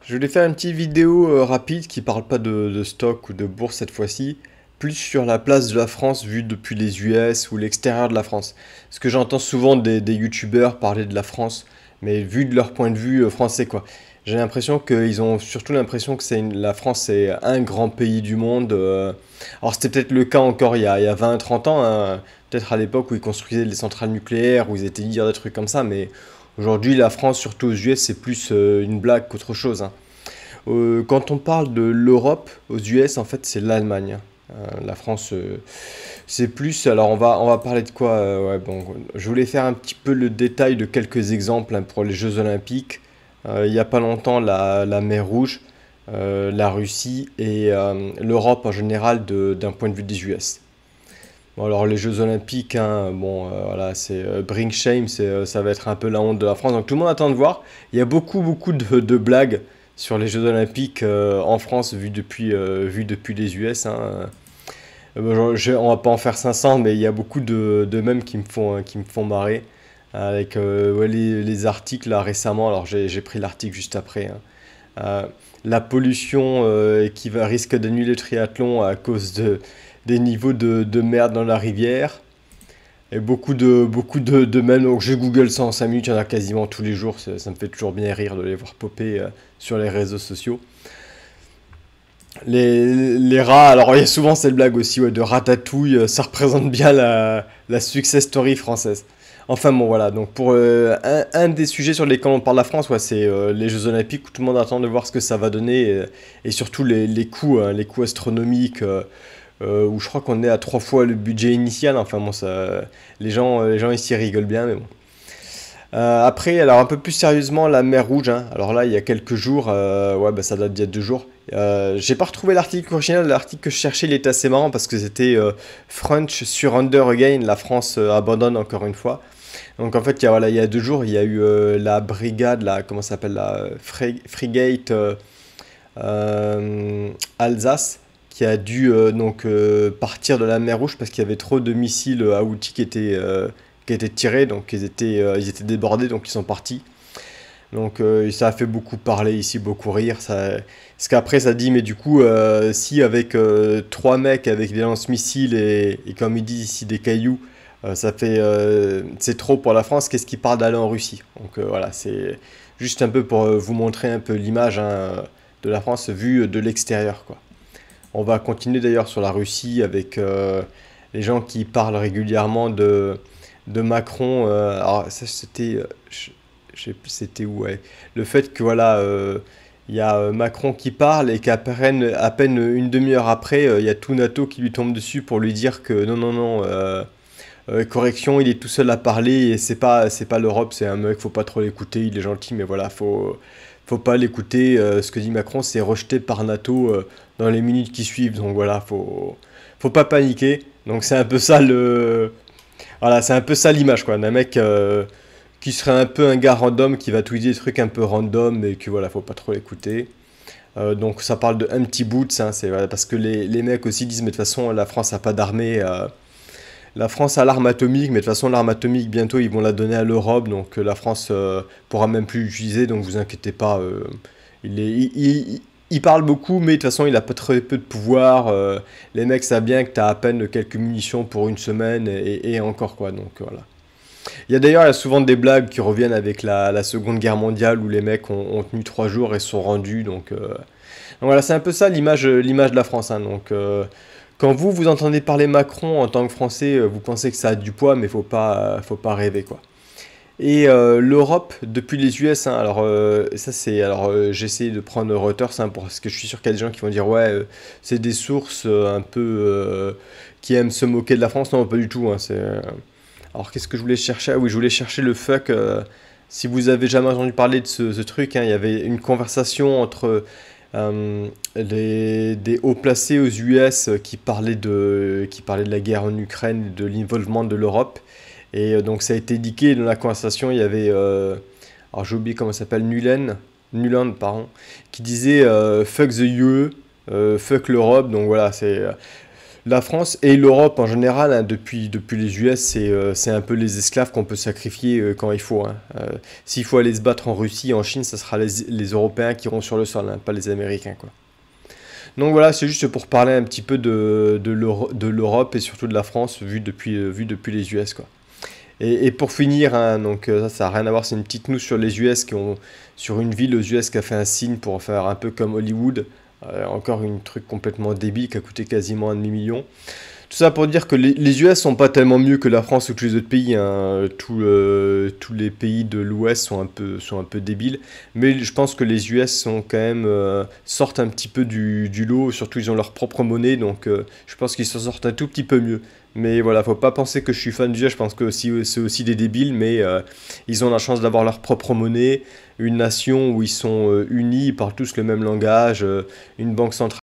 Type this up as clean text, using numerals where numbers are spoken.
Je voulais faire une petite vidéo rapide qui parle pas de stock ou de bourse cette fois-ci, plus sur la place de la France vue depuis les US ou l'extérieur de la France. Parce que j'entends souvent des youtubeurs parler de la France, mais vu de leur point de vue français quoi. J'ai l'impression qu'ils ont surtout l'impression que la France c'est un grand pays du monde. Alors c'était peut-être le cas encore il y a 20-30 ans, hein, peut-être à l'époque où ils construisaient des centrales nucléaires, où ils étaient leaders des trucs comme ça, mais aujourd'hui la France, surtout aux US, c'est plus une blague qu'autre chose, hein. Quand on parle de l'Europe, aux US, en fait, c'est l'Allemagne. La France, c'est plus. Alors, on va parler de quoi? Ouais, bon, je voulais faire un petit peu le détail de quelques exemples hein, pour les Jeux Olympiques. Il n'y a pas longtemps, la mer Rouge, la Russie et l'Europe en général d'un point de vue des US. Bon, alors, les Jeux Olympiques, hein, bon, voilà, c'est bring shame, ça va être un peu la honte de la France. Donc, tout le monde attend de voir. Il y a beaucoup de blagues sur les Jeux Olympiques en France vu depuis les US, hein. On va pas en faire 500, mais il y a beaucoup de mèmes qui me font marrer. Avec ouais, les articles là récemment, alors j'ai pris l'article juste après, hein. Euh, la pollution risque d'annuler le triathlon à cause des niveaux de merde dans la rivière. Et beaucoup de mèmes. Donc je Google ça en 5 minutes, il y en a quasiment tous les jours. Ça me fait toujours bien rire de les voir popper sur les réseaux sociaux. Les rats, alors il y a souvent cette blague aussi ouais, de ratatouille, ça représente bien la success story française. Enfin bon voilà, donc pour un des sujets sur lesquels on parle de la France, ouais, c'est les Jeux Olympiques où tout le monde attend de voir ce que ça va donner et surtout les coûts, hein, les coûts astronomiques où je crois qu'on est à 3 fois le budget initial. Enfin bon, les gens ici rigolent bien, mais bon. Après, alors un peu plus sérieusement, la mer Rouge, hein. Alors là, il y a quelques jours, ouais, bah, ça date d'il y a 2 jours. J'ai pas retrouvé l'article original, l'article que je cherchais, il était assez marrant parce que c'était French surrender again, la France abandonne encore une fois. Donc en fait, voilà, il y a 2 jours, il y a eu la brigade, comment ça s'appelle, la frigate Alsace, qui a dû partir de la mer Rouge parce qu'il y avait trop de missiles à outils qui étaient tirés, donc ils étaient débordés, donc ils sont partis. Donc ça a fait beaucoup parler ici, beaucoup rire. Parce qu'après ça dit, mais du coup, si avec 3 mecs avec des lance-missiles et comme ils disent ici des cailloux, c'est trop pour la France, qu'est-ce qui parle d'aller en Russie? Donc voilà, c'est juste un peu pour vous montrer un peu l'image hein, de la France vue de l'extérieur, quoi. On va continuer d'ailleurs sur la Russie avec les gens qui parlent régulièrement de Macron. Alors ça c'était, je sais plus c'était où, ouais. Le fait que voilà, il y a Macron qui parle et à peine une demi-heure après, il y a tout NATO qui lui tombe dessus pour lui dire que non, correction, il est tout seul à parler et c'est pas l'Europe, c'est un mec, faut pas trop l'écouter, il est gentil, mais voilà, faut pas l'écouter. Ce que dit Macron, c'est rejeté par NATO dans les minutes qui suivent, donc voilà, faut pas paniquer. Donc c'est un peu ça voilà, c'est un peu ça l'image quoi, d'un mec qui serait un peu un gars random qui va tweeter des trucs un peu random et que voilà, faut pas trop l'écouter. Donc ça parle de un petit bout, ça, c'est voilà, parce que les mecs aussi disent mais de toute façon la France a pas d'armée. La France a l'arme atomique, mais de toute façon, l'arme atomique, bientôt, ils vont la donner à l'Europe, donc la France pourra même plus l'utiliser, donc vous inquiétez pas. Il parle beaucoup, mais de toute façon, il a pas très peu de pouvoir. Les mecs savent bien que tu as à peine quelques munitions pour une semaine, et encore quoi, donc voilà. Il y a souvent des blagues qui reviennent avec la Seconde Guerre mondiale, où les mecs ont tenu 3 jours et se sont rendus, donc voilà, c'est un peu ça l'image de la France, hein, donc... quand vous entendez parler Macron en tant que Français, vous pensez que ça a du poids, mais faut pas rêver quoi. Et l'Europe depuis les US, hein, alors ça c'est, alors j'ai essayé de prendre Reuters hein, parce que je suis sûr qu'il y a des gens qui vont dire ouais, c'est des sources un peu qui aiment se moquer de la France. Non, pas du tout, hein, alors qu'est-ce que je voulais chercher? Ah oui, je voulais chercher le fuck. Si vous avez jamais entendu parler de ce truc, hein, il y avait une conversation entre des hauts placés aux US qui parlaient de la guerre en Ukraine, de l'involvement de l'Europe. Et donc ça a été indiqué dans la conversation, il y avait, alors j'ai oublié comment ça s'appelle, Nuland, pardon, qui disait fuck the UE, fuck l'Europe. Donc voilà, La France et l'Europe en général, hein, depuis les US, c'est un peu les esclaves qu'on peut sacrifier quand il faut, hein. S'il faut aller se battre en Russie, en Chine, ça sera les Européens qui iront sur le sol, hein, pas les Américains, quoi. Donc voilà, c'est juste pour parler un petit peu de l'Europe et surtout de la France vu depuis les US, quoi. Et pour finir, hein, donc ça n'a rien à voir, c'est une petite news sur les US sur une ville aux US qui a fait un signe pour faire un peu comme Hollywood. Encore une truc complètement débile qui a coûté quasiment un demi-million. Tout ça pour dire que les US sont pas tellement mieux que la France ou tous les autres pays, hein. Tous les pays de l'Ouest sont un peu débiles. Mais je pense que les US sont quand même, sortent un petit peu du lot. Surtout, ils ont leur propre monnaie. Donc, je pense qu'ils s'en sortent un tout petit peu mieux. Mais voilà, faut pas penser que je suis fan du US. Je pense que c'est aussi des débiles. Mais ils ont la chance d'avoir leur propre monnaie. Une nation où ils sont unis, ils parlent tous le même langage. Une banque centrale